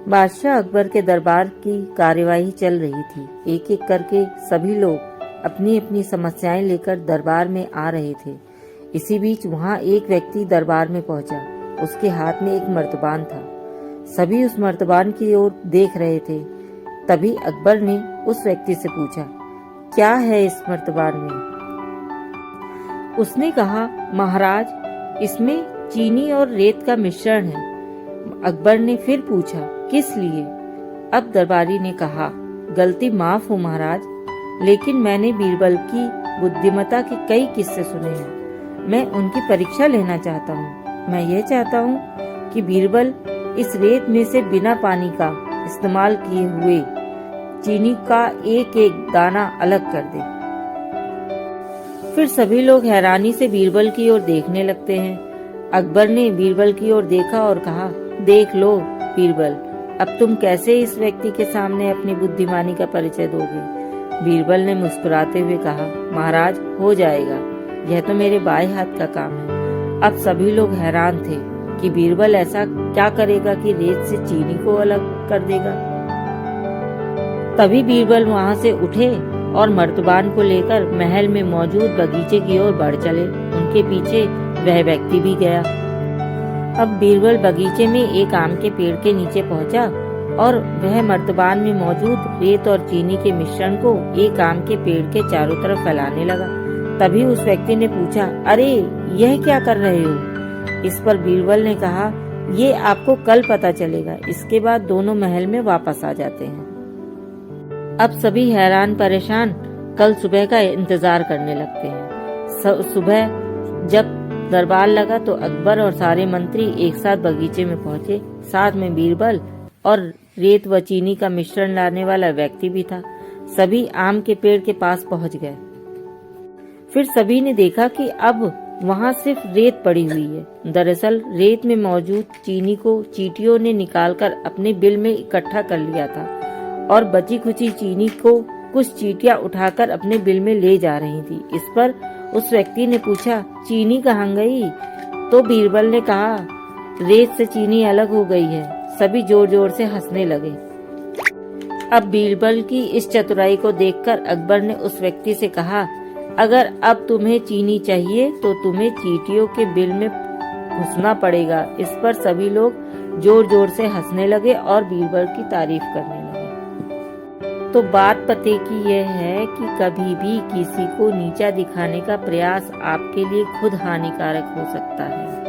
बादशाह अकबर के दरबार की कार्यवाही चल रही थी। एक एक करके सभी लोग अपनी अपनी समस्याएं लेकर दरबार में आ रहे थे। इसी बीच वहां एक व्यक्ति दरबार में पहुंचा। उसके हाथ में एक मर्तबान था। सभी उस मर्तबान की ओर देख रहे थे। तभी अकबर ने उस व्यक्ति से पूछा, क्या है इस मर्तबान में? उसने कहा, महाराज, इसमें चीनी और रेत का मिश्रण है। अकबर ने फिर पूछा, किस लिए? अब दरबारी ने कहा, गलती माफ हो महाराज, लेकिन मैंने बीरबल की बुद्धिमत्ता के कई किस्से सुने हैं। मैं उनकी परीक्षा लेना चाहता हूँ। मैं यह चाहता हूँ कि बीरबल इस रेत में से बिना पानी का इस्तेमाल किए हुए चीनी का एक एक दाना अलग कर दे। फिर सभी लोग हैरानी से बीरबल की ओर देखने लगते हैं। अकबर ने बीरबल की ओर देखा और कहा, देख लो बीरबल, अब तुम कैसे इस व्यक्ति के सामने अपनी बुद्धिमानी का परिचय दोगे? बीरबल ने मुस्कुराते हुए कहा, महाराज, हो जाएगा, यह तो मेरे बाएं हाथ का काम है। अब सभी लोग हैरान थे कि बीरबल ऐसा क्या करेगा कि रेत से चीनी को अलग कर देगा। तभी बीरबल वहां से उठे और मर्तबान को लेकर महल में मौजूद बगीचे की ओर बढ़ चले। उनके पीछे वह व्यक्ति भी गया। अब बीरबल बगीचे में एक आम के पेड़ के नीचे पहुंचा और वह मर्तबान में मौजूद रेत और चीनी के मिश्रण को एक आम के पेड़ के चारों तरफ फैलाने लगा। तभी उस व्यक्ति ने पूछा, अरे यह क्या कर रहे हो? इस पर बीरबल ने कहा, ये आपको कल पता चलेगा। इसके बाद दोनों महल में वापस आ जाते हैं। अब सभी हैरान परेशान कल सुबह का इंतजार करने लगते हैं। सुबह जब दरबार लगा तो अकबर और सारे मंत्री एक साथ बगीचे में पहुंचे। साथ में बीरबल और रेत व चीनी का मिश्रण लाने वाला व्यक्ति भी था। सभी आम के पेड़ के पास पहुंच गए। फिर सभी ने देखा कि अब वहां सिर्फ रेत पड़ी हुई है। दरअसल रेत में मौजूद चीनी को चींटियों ने निकालकर अपने बिल में इकट्ठा कर लिया था और बची खुची चीनी को कुछ चींटियां उठाकर अपने बिल में ले जा रही थी। इस पर उस व्यक्ति ने पूछा, चीनी कहाँ गई? तो बीरबल ने कहा, रेत से चीनी अलग हो गई है। सभी जोर जोर से हंसने लगे। अब बीरबल की इस चतुराई को देखकर अकबर ने उस व्यक्ति से कहा, अगर अब तुम्हें चीनी चाहिए तो तुम्हें चींटियों के बिल में घुसना पड़ेगा। इस पर सभी लोग जोर जोर से हंसने लगे और बीरबल की तारीफ करने लगे। तो बात पते की यह है कि कभी भी किसी को नीचा दिखाने का प्रयास आपके लिए खुद हानिकारक हो सकता है।